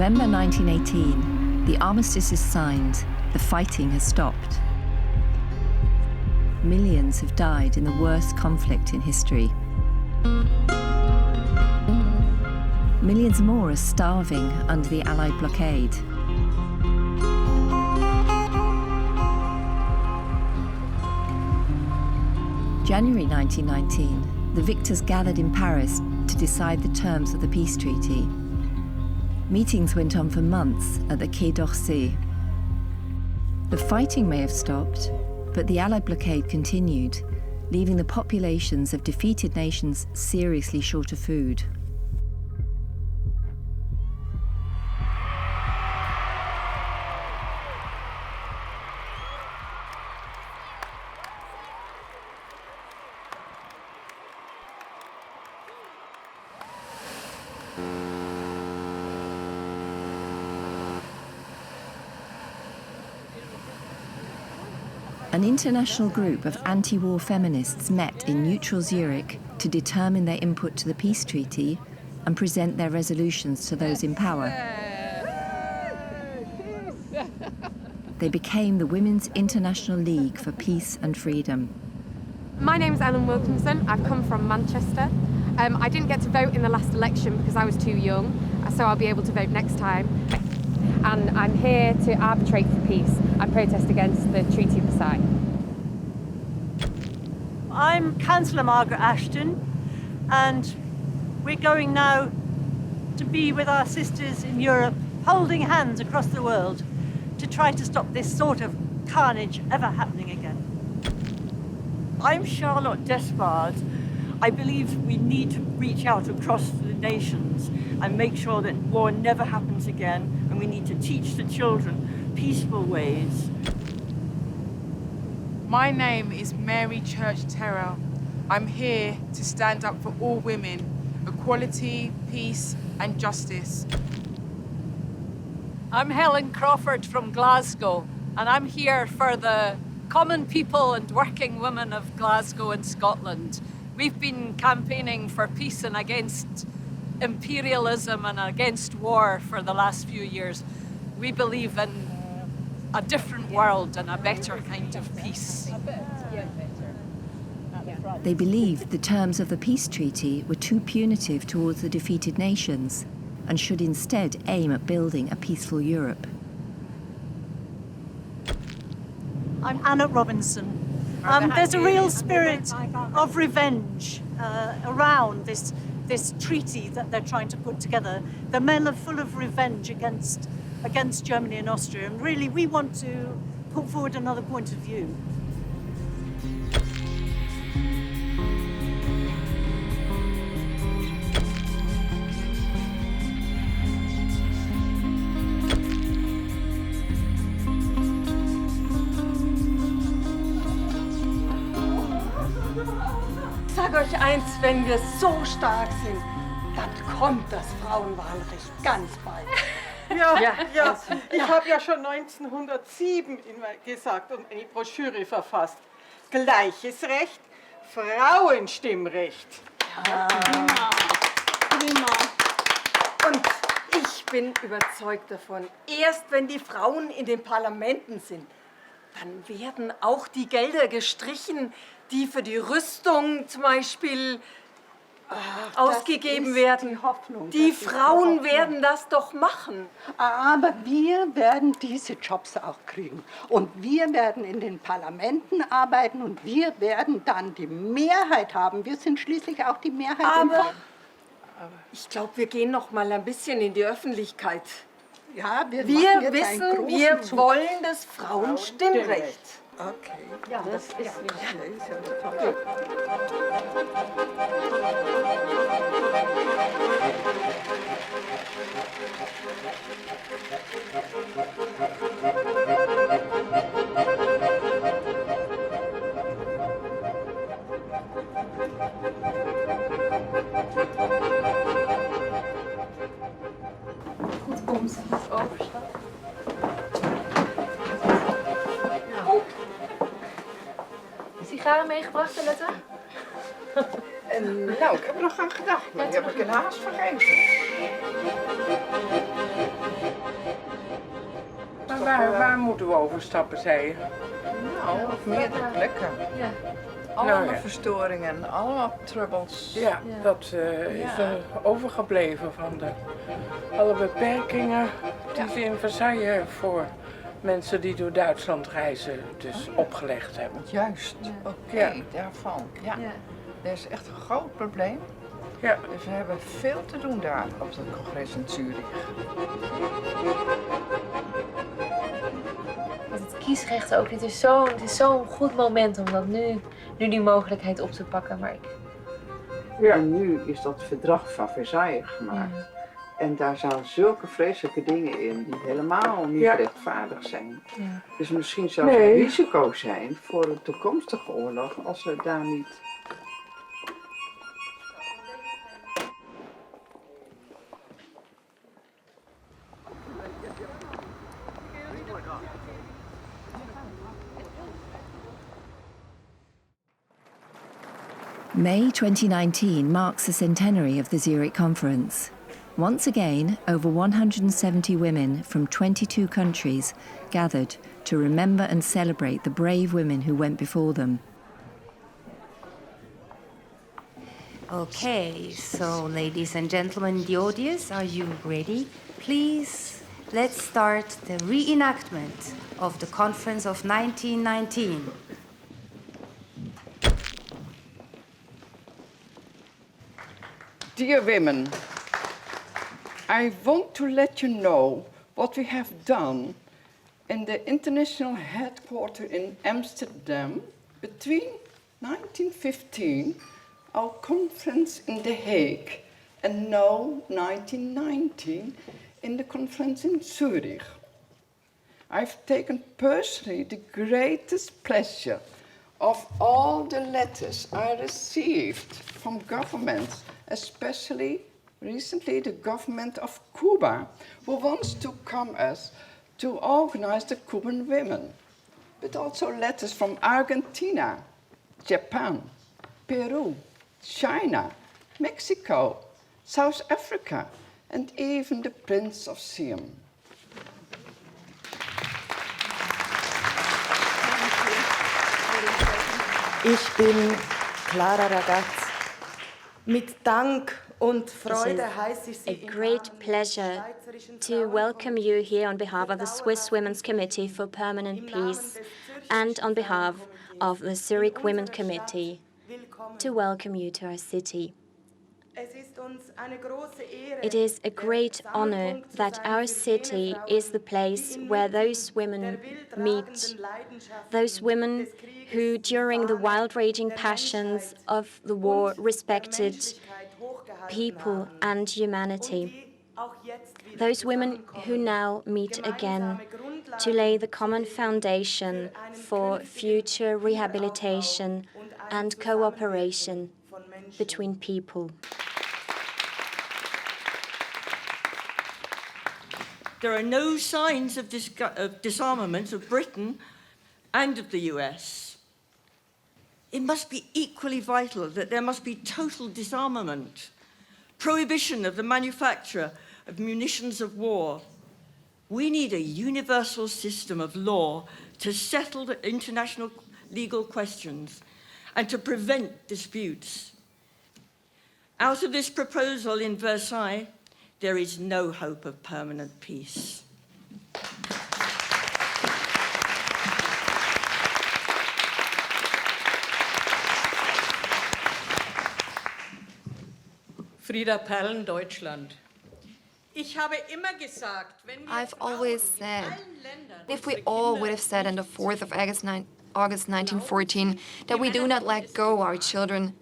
November 1918, the armistice is signed, the fighting has stopped. Millions have died in the worst conflict in history. Millions more are starving under the Allied blockade. January 1919, the victors gathered in Paris to decide the terms of the peace treaty. Meetings went on for months at the Quai d'Orsay. The fighting may have stopped, but the Allied blockade continued, leaving the populations of defeated nations seriously short of food. An international group of anti-war feminists met in neutral Zurich to determine their input to the peace treaty and present their resolutions to those in power. They became the Women's International League for Peace and Freedom. My name's Ellen Wilkinson. I've come from Manchester. I didn't get to vote in the last election because I was too young, so I'll be able to vote next time. And I'm here to arbitrate for peace and protest against the Treaty of Versailles. I'm Councillor Margaret Ashton, and we're going now to be with our sisters in Europe, holding hands across the world to try to stop this sort of carnage ever happening again. I'm Charlotte Despard. I believe we need to reach out across the nations and make sure that war never happens again, and we need to teach the children peaceful ways. My name is Mary Church Terrell. I'm here to stand up for all women, equality, peace and justice. I'm Helen Crawford from Glasgow, and I'm here for the common people and working women of Glasgow and Scotland. We've been campaigning for peace and against imperialism and against war for the last few years. We believe in a different world and a better kind of peace. They believed the terms of the peace treaty were too punitive towards the defeated nations and should instead aim at building a peaceful Europe. I'm Anna Robinson. There's a real spirit of revenge around this treaty that they're trying to put together. The men are full of revenge against Germany and Austria, and really we want to put forward another point of view. Ich sage euch eins, wenn wir so stark sind, dann kommt das Frauenwahlrecht ganz bald. Ja. Ich habe ja schon 1907 gesagt und eine Broschüre verfasst. Gleiches Recht, Frauenstimmrecht. Ja. Prima. Und ich bin überzeugt davon, erst wenn die Frauen in den Parlamenten sind, dann werden auch die Gelder gestrichen, die für die Rüstung zum Beispiel ausgegeben werden. Die Hoffnung. Die Frauen werden das doch machen. Aber wir werden diese Jobs auch kriegen. Und wir werden in den Parlamenten arbeiten und wir werden dann die Mehrheit haben. Wir sind schließlich auch die Mehrheit im Volk. Ich glaube, wir gehen noch mal ein bisschen in die Öffentlichkeit. Ja, wir wissen, wir wollen das Frauenstimmrecht. Okay. Ja, das ist ja toll. Sigaren meegebracht, Annette? Nou, ik heb er nog aan gedacht, maar die heb ik helaas vergeten. waar moeten we overstappen, zei je? Nou, op meerdere plekken. Ja. Allemaal verstoringen, allemaal troubles. Ja, dat is er overgebleven van alle beperkingen die ze in Versailles voor mensen die door Duitsland reizen dus opgelegd hebben. Juist, oké, daarvan. Ja. Dat is echt een groot probleem. Ja. Dus we hebben veel te doen daar op het congres in Zurich. Het kiesrecht ook, het is zo'n goed moment om dat nu die mogelijkheid op te pakken. Maar En nu is dat verdrag van Versailles gemaakt. Ja. En daar staan zulke vreselijke dingen in die helemaal niet rechtvaardig zijn. Ja. Dus misschien zou het een risico zijn voor een toekomstige oorlog als we daar niet... May 2019 marks the centenary of the Zurich Conference. Once again, over 170 women from 22 countries gathered to remember and celebrate the brave women who went before them. Okay, so ladies and gentlemen in the audience, are you ready? Please, let's start the reenactment of the conference of 1919. Dear women, I want to let you know what we have done in the international headquarters in Amsterdam between 1915, our conference in The Hague, and now 1919 in the conference in Zurich. I've taken personally the greatest pleasure of all the letters I received from governments, especially recently the government of Cuba, who wants to come us to organize the Cuban women, but also letters from Argentina, Japan, Peru, China, Mexico, South Africa, and even the Prince of Siam. Ich bin Clara Ragaz. Mit Dank und Freude heiße ich Sie. A great pleasure to welcome you here on behalf of the Swiss Women's Committee for Permanent Peace and on behalf of the Zurich Women Committee to welcome you to our city. It is a great honor that our city is the place where those women meet, those women who, during the wild raging passions of the war, respected people and humanity. Those women who now meet again to lay the common foundation for future rehabilitation and cooperation between people. There are no signs of disarmament of Britain and of the US. It must be equally vital that there must be total disarmament, prohibition of the manufacture of munitions of war. We need a universal system of law to settle the international legal questions and to prevent disputes. Out of this proposal in Versailles, there is no hope of permanent peace. Frieda Perlen, Deutschland. I've always said, if we all would have said on the 4th of August 1914 that we do not let go our children,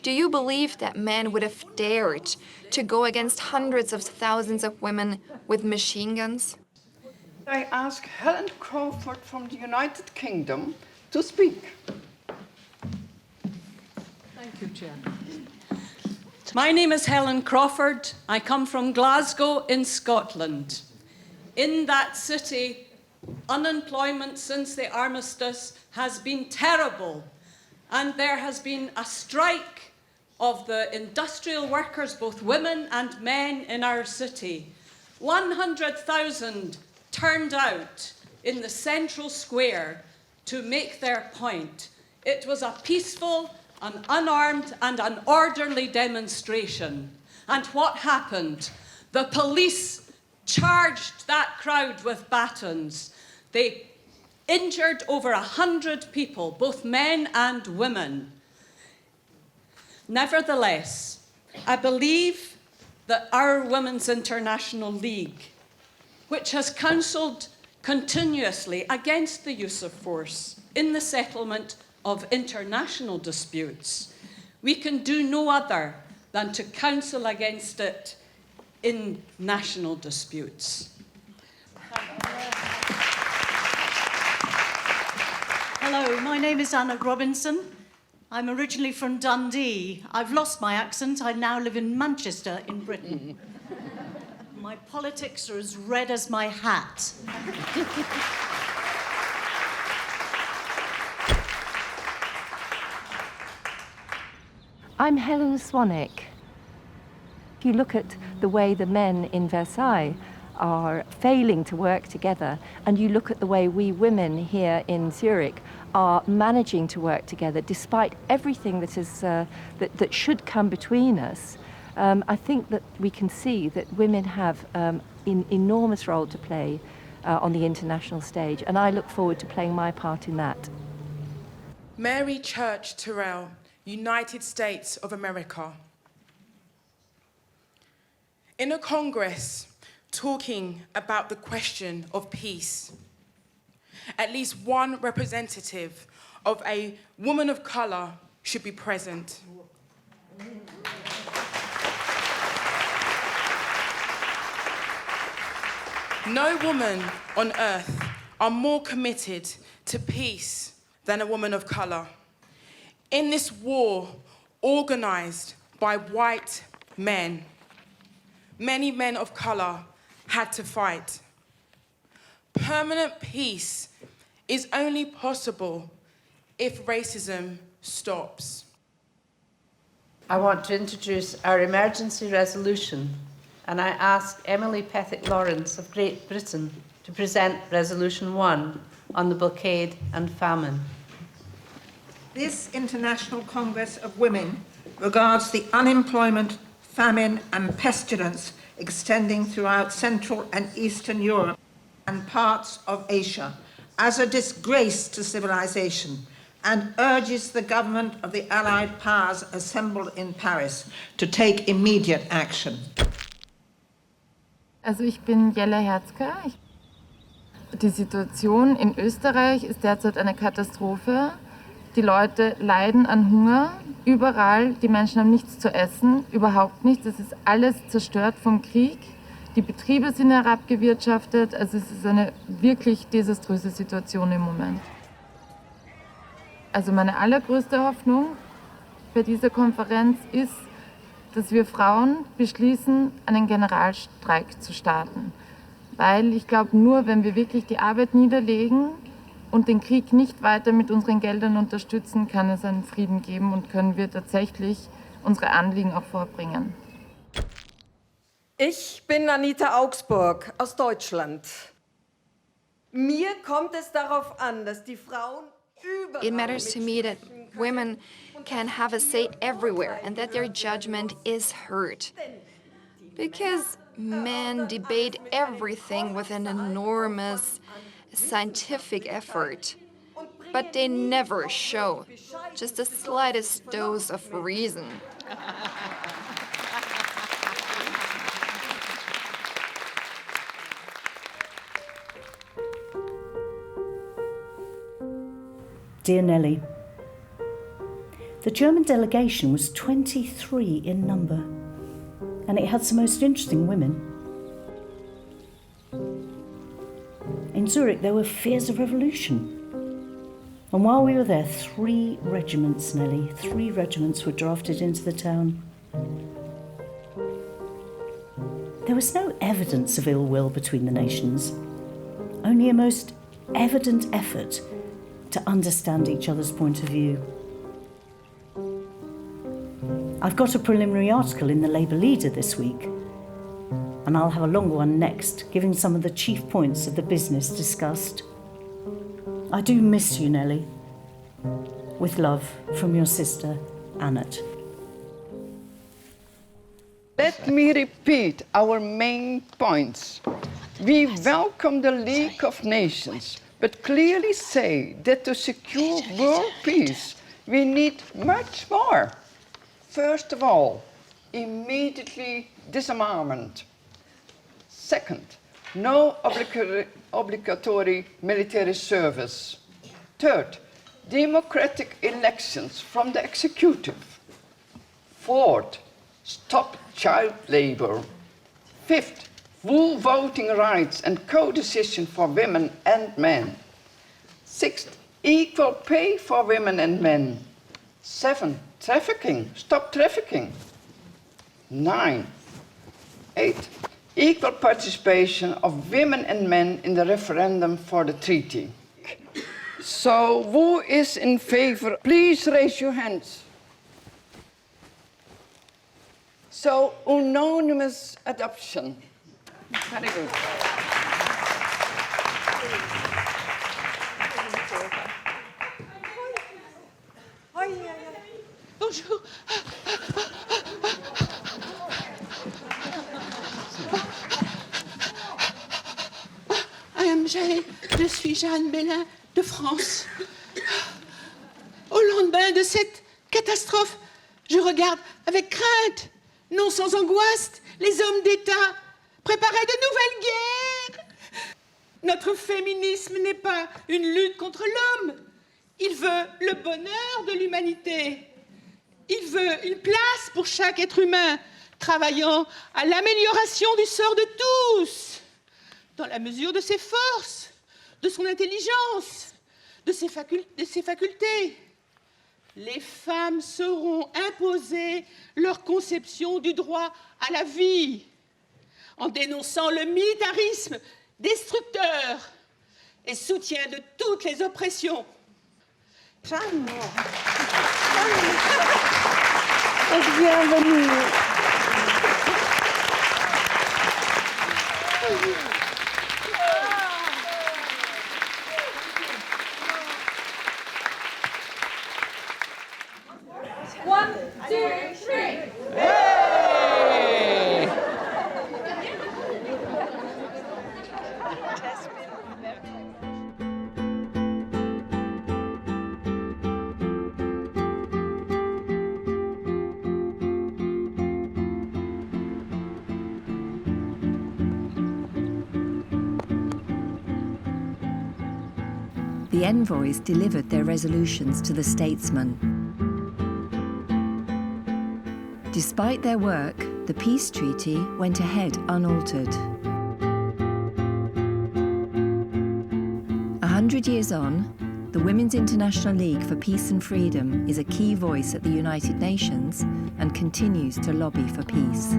do you believe that men would have dared to go against hundreds of thousands of women with machine guns? I ask Helen Crawford from the United Kingdom to speak. Thank you, Chair. My name is Helen Crawford. I come from Glasgow in Scotland. In that city, unemployment since the armistice has been terrible, and there has been a strike of the industrial workers, both women and men in our city. 100,000 turned out in the central square to make their point. It was a peaceful, an unarmed and an orderly demonstration. And what happened? The police charged that crowd with batons. They injured over 100 people, both men and women. Nevertheless, I believe that our Women's International League, which has counselled continuously against the use of force in the settlement of international disputes, we can do no other than to counsel against it in national disputes. Hello, my name is Anna Robinson. I'm originally from Dundee. I've lost my accent. I now live in Manchester in Britain. My politics are as red as my hat. I'm Helen Swanwick. If you look at the way the men in Versailles are failing to work together, and you look at the way we women here in Zurich are managing to work together despite everything that is that should come between us, I think that we can see that women have an enormous role to play on the international stage, and I look forward to playing my part in that. Mary Church Terrell, United States of America. In a Congress talking about the question of peace, at least one representative of a woman of color should be present. No woman on earth are more committed to peace than a woman of color. In this war organized by white men, many men of color had to fight. Permanent peace is only possible if racism stops. I want to introduce our emergency resolution, and I ask Emily Pethick-Lawrence of Great Britain to present Resolution 1 on the blockade and famine. This International Congress of Women regards the unemployment, famine and pestilence extending throughout Central and Eastern Europe and parts of Asia as a disgrace to civilization, and urges the government of the Allied powers assembled in Paris to take immediate action. Also ich bin Jelle Herzke. Die Situation in Österreich ist derzeit eine Katastrophe. Die Leute leiden an Hunger, überall. Die Menschen haben nichts zu essen, überhaupt nichts. Es ist alles zerstört vom Krieg. Die Betriebe sind herabgewirtschaftet. Also es ist eine wirklich desaströse Situation im Moment. Also meine allergrößte Hoffnung bei dieser Konferenz ist, dass wir Frauen beschließen, einen Generalstreik zu starten. Weil ich glaube, nur wenn wir wirklich die Arbeit niederlegen und den Krieg nicht weiter mit unseren Geldern unterstützen, kann es einen Frieden geben und können wir tatsächlich unsere Anliegen auch vorbringen. Ich bin Anita Augsburg aus Deutschland. Mir kommt es darauf an, dass die Frauen It matters to me that women can have a say everywhere and that their judgment is heard. Because men debate everything with an enormous scientific effort, but they never show just the slightest dose of reason. Dear Nellie, the German delegation was 23 in number, and it had some most interesting women. In Zurich, there were fears of revolution. And while we were there, 3 regiments, Nellie, 3 regiments were drafted into the town. There was no evidence of ill will between the nations, only a most evident effort to understand each other's point of view. I've got a preliminary article in the Labour Leader this week, and I'll have a longer one next, giving some of the chief points of the business discussed. I do miss you, Nellie. With love from your sister, Annette. Let me repeat our main points. We welcome the League of Nations, but clearly say that to secure world peace, we need much more. First of all, immediately disarmament. Second, no obligatory military service. Third, democratic elections from the executive. Fourth, stop child labor. Fifth, full voting rights and co-decision for women and men. Sixth, equal pay for women and men. 7, trafficking, stop trafficking. 9, 8, equal participation of women and men in the referendum for the treaty. So, who is in favor? Please raise your hands. So, unanimous adoption. Very good. Bonjour. Je suis Jeanne Bellin de France. Au lendemain de cette catastrophe, je regarde avec crainte, non sans angoisse, les hommes d'État préparer de nouvelles guerres. Notre féminisme n'est pas une lutte contre l'homme. Il veut le bonheur de l'humanité. Il veut une place pour chaque être humain, travaillant à l'amélioration du sort de tous, dans la mesure de ses forces, de son intelligence, de ses facultés. Les femmes sauront imposer leur conception du droit à la vie, en dénonçant le militarisme destructeur et soutien de toutes les oppressions. Bienvenue. One, two, three. Hey! The envoys delivered their resolutions to the statesmen. Despite their work, the peace treaty went ahead unaltered. 100 years on, the Women's International League for Peace and Freedom is a key voice at the United Nations and continues to lobby for peace.